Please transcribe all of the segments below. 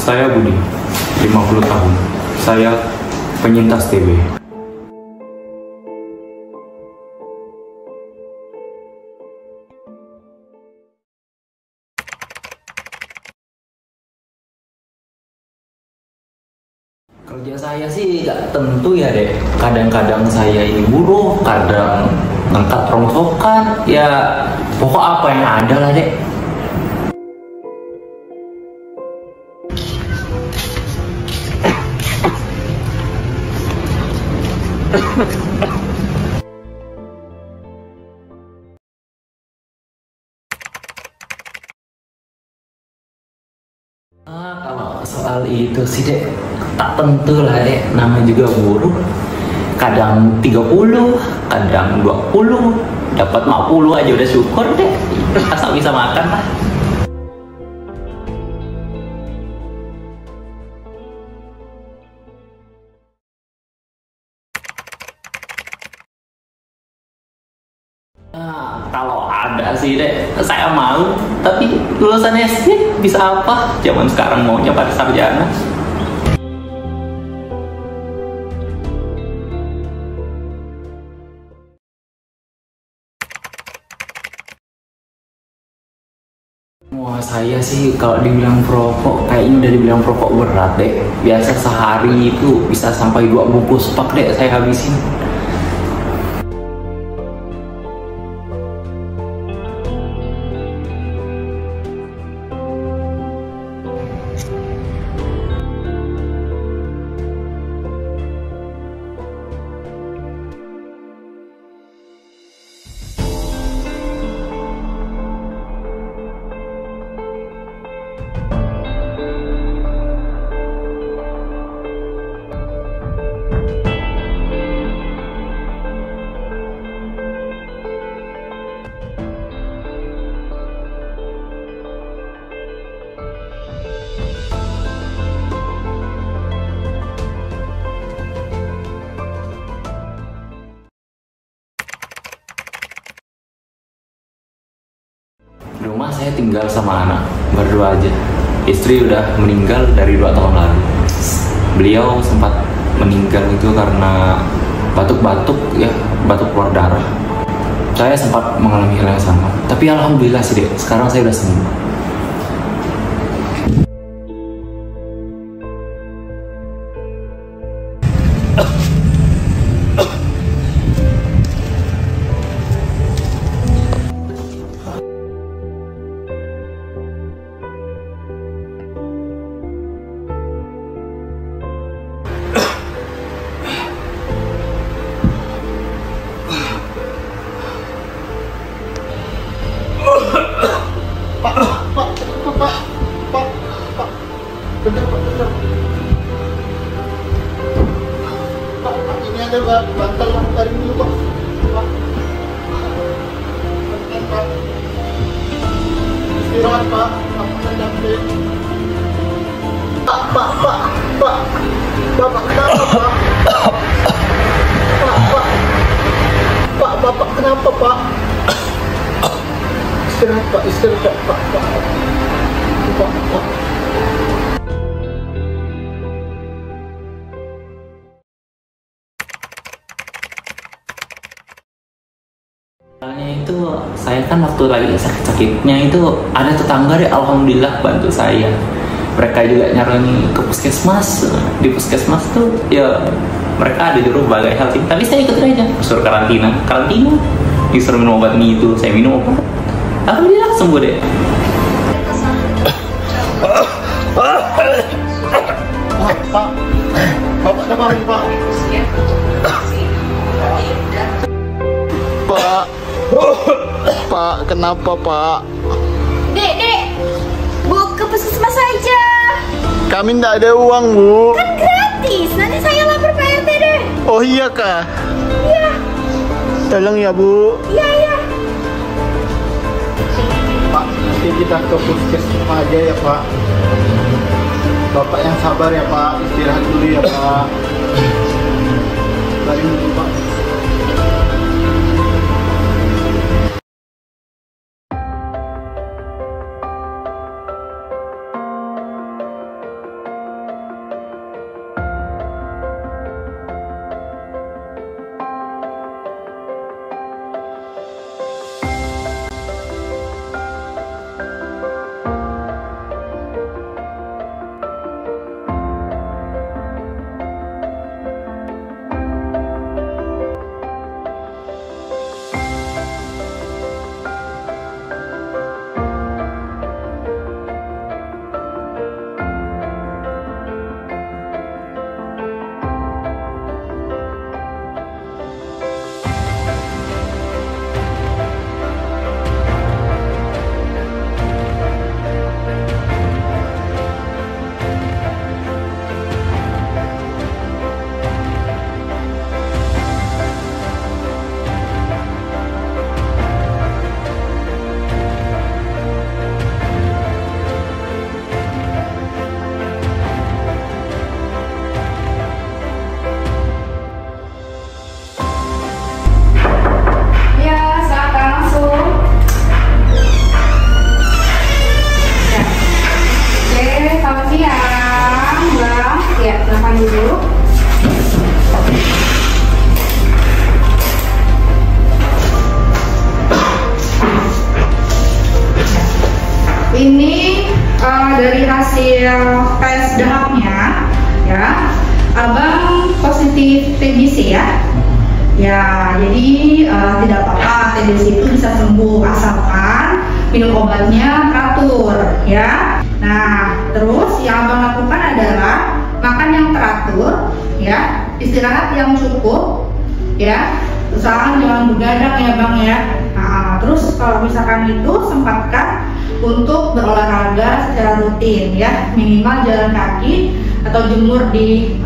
Saya Budi, 50 tahun. Saya penyintas TB. Kerja saya sih gak tentu ya dek. Kadang-kadang saya ini buruh, kadang ngangkat rongsokan. Ya pokok apa yang ada lah dek. Kalau soal itu sih dek, tak tentu lah dek, namanya juga buruh. Kadang 30, kadang 20, dapat 50 aja udah syukur dek. Asal bisa makan lah. Kalau ada sih dek, saya mau. Tapi lulusan SD bisa apa? Zaman sekarang maunya pada sarjana. Wah saya sih kalau dibilang perokok, kayaknya udah dibilang perokok berat dek. Biasa sehari itu bisa sampai 2 bungkus pak dek saya habisin. Di rumah saya tinggal sama anak, berdua aja. Istri udah meninggal dari 2 tahun lalu. Beliau sempat meninggal itu karena batuk-batuk ya, batuk keluar darah. Saya sempat mengalami hal yang sama. Tapi alhamdulillah sih dek, sekarang saya udah sembuh. Bentar, Pak, bentar. Pak, ini ada bantal tarik dulu, Pak. Pak. Bentar, Pak. Istirahat, Pak. Apa sampai? Pak. Bapak kenapa, Pak? Pak, Bapak kenapa, Pak? Istirahat, Pak. Istirahat, Pak. Pak. Itu saya kan waktu lagi sakit-sakitnya itu ada tetangga deh, alhamdulillah bantu saya. Mereka juga nyaranin ke puskesmas. Di puskesmas tuh ya mereka ada juru berbagai hal sih, tapi saya ikut aja. Suruh karantina, disuruh minum obat nih itu, saya minum obat, alhamdulillah sembuh deh. Pak, Bapak kenapa, Pak? Pak, kenapa, Pak? Dek, bawa ke puskesmas saja. Kami tidak ada uang, Bu. Kan gratis, nanti saya lapor Pak RT deh. Oh iya kah? Iya. Tolong ya, Bu. Iya. Pak, nanti kita ke puskesmas aja ya, Pak. Bapak yang sabar ya, Pak. Istirahat dulu ya, Pak. Baring dulu, Pak. Ini dari hasil tes darahnya, ya, abang positif TBC ya. Ya, jadi tidak apa-apa, TBC itu bisa sembuh asalkan minum obatnya teratur, ya. Nah, terus yang abang lakukan adalah makan yang teratur, ya, istirahat yang cukup, ya. Usahakan jangan begadang ya, Bang ya. Nah, terus kalau misalkan itu sempatkan untuk berolahraga secara rutin ya, minimal jalan kaki atau jemur di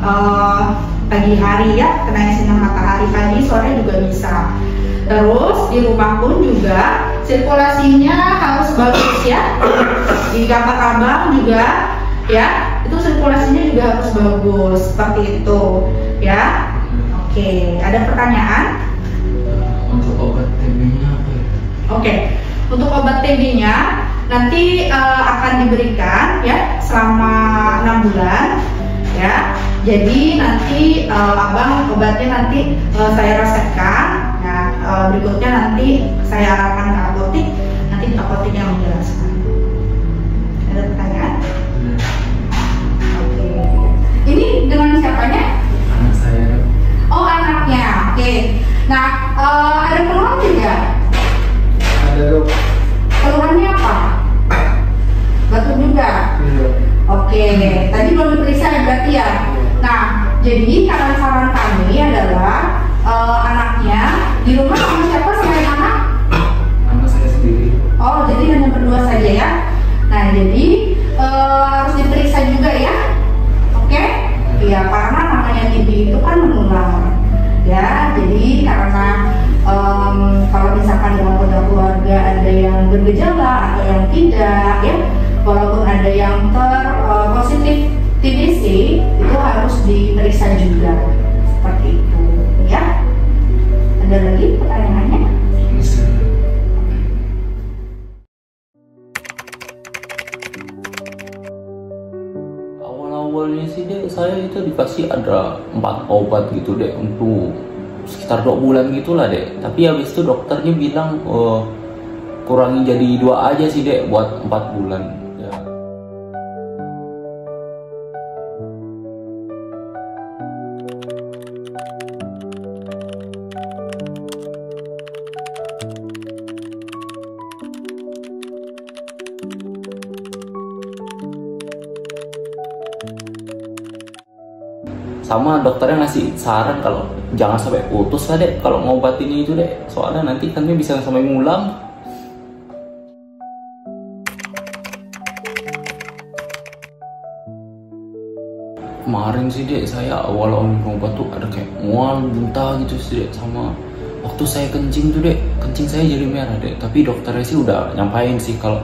pagi hari ya, kena sinar matahari pagi, sore juga bisa. Terus di rumah pun juga sirkulasinya harus bagus ya. Di kamar abang juga ya, itu sirkulasinya juga harus bagus seperti itu ya. Oke, ada pertanyaan? Untuk obat TB-nya apa ya? Oke, untuk obat TB-nya nanti akan diberikan ya selama 6 bulan ya. Jadi nanti abang obatnya nanti saya resepkan. Nah, berikutnya nanti saya arahkan ke apotik. Nanti apotik yang menjelaskan. Ada pertanyaan? Oke. Ini dengan siapanya? Anak saya. Oh, anaknya. Oke. Nah, ada keluhan tidak? Ada, Dok. Keluhannya apa? Batuk juga? Iya. Oke, tadi belum diperiksa ya berarti ya? Nah, jadi saran kami adalah anaknya di rumah sama siapa selain anak? Sama saya sendiri. Oh, jadi hanya berdua saja ya? Nah, jadi harus diperiksa juga ya TBC itu harus diperiksa juga seperti itu ya. Ada lagi pertanyaannya? Awalnya sih dek, saya itu dikasih ada 4 obat gitu dek untuk sekitar 2 bulan gitulah dek. Tapi habis itu dokternya bilang kurangi jadi 2 aja sih dek buat 4 bulan ya. Sama dokternya ngasih saran kalau jangan sampai putus lah dek kalau ngobatin itu dek, soalnya nanti kan bisa sampai ngulang. Kemarin sih dek, saya awal ngobat tuh ada kayak mual, muntah gitu sih dek. Sama waktu saya kencing tuh dek, kencing saya jadi merah dek. Tapi dokternya sih udah nyampain sih kalau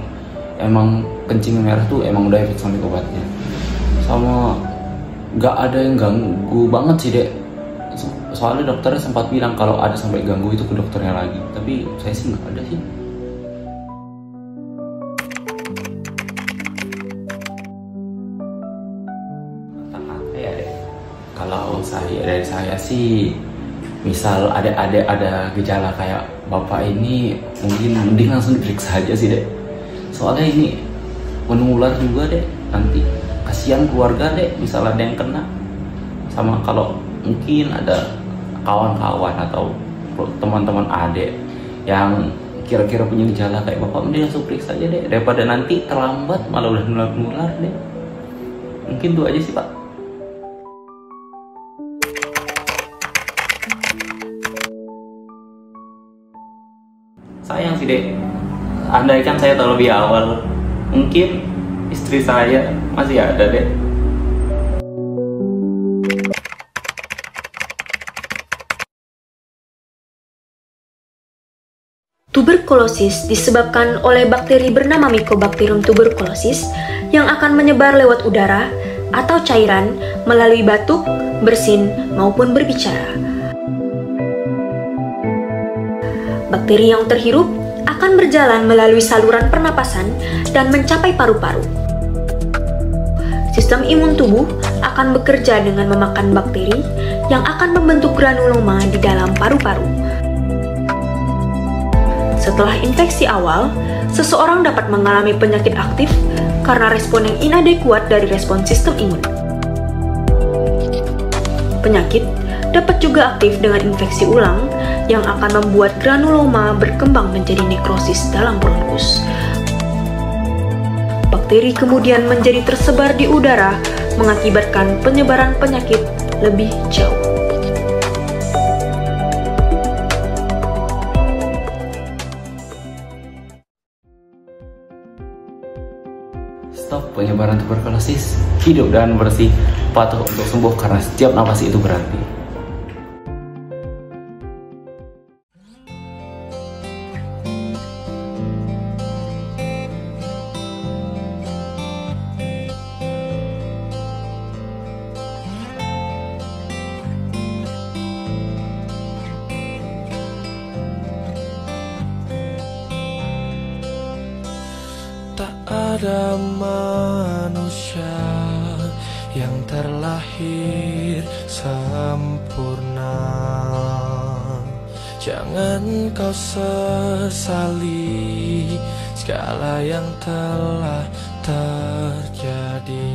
emang kencing merah tuh emang udah efek samping obatnya. Sama nggak ada yang ganggu banget sih dek, soalnya dokternya sempat bilang kalau ada sampai ganggu itu ke dokternya lagi, tapi saya sih nggak ada sih. Kata-kata ya dek, kalau dari saya sih misal ada gejala kayak bapak ini mungkin mending langsung diperiksa aja sih dek, soalnya ini menular juga dek, nanti kasihan keluarga dek, misal ada yang kena. Sama kalau mungkin ada kawan-kawan atau teman-teman adek yang kira-kira punya gejala kayak bapak, mending langsung periksa aja dek, daripada nanti terlambat malah udah nular dek. Mungkin itu aja sih pak. Sayang sih dek, andaikan saya tahu lebih awal, mungkin istri saya masih ada deh. Tuberkulosis disebabkan oleh bakteri bernama Mycobacterium tuberculosis yang akan menyebar lewat udara atau cairan melalui batuk, bersin, maupun berbicara. Bakteri yang terhirup akan berjalan melalui saluran pernapasan dan mencapai paru-paru. Sistem imun tubuh akan bekerja dengan memakan bakteri yang akan membentuk granuloma di dalam paru-paru. Setelah infeksi awal, seseorang dapat mengalami penyakit aktif karena respon yang inadekuat dari respon sistem imun. Penyakit dapat juga aktif dengan infeksi ulang yang akan membuat granuloma berkembang menjadi nekrosis dalam bronkus. Bakteri kemudian menjadi tersebar di udara, mengakibatkan penyebaran penyakit lebih jauh. Stop penyebaran tuberkulosis, hidup dan bersih, patuh untuk sembuh karena setiap napas itu berarti. Ada manusia yang terlahir sempurna. Jangan kau sesali segala yang telah terjadi.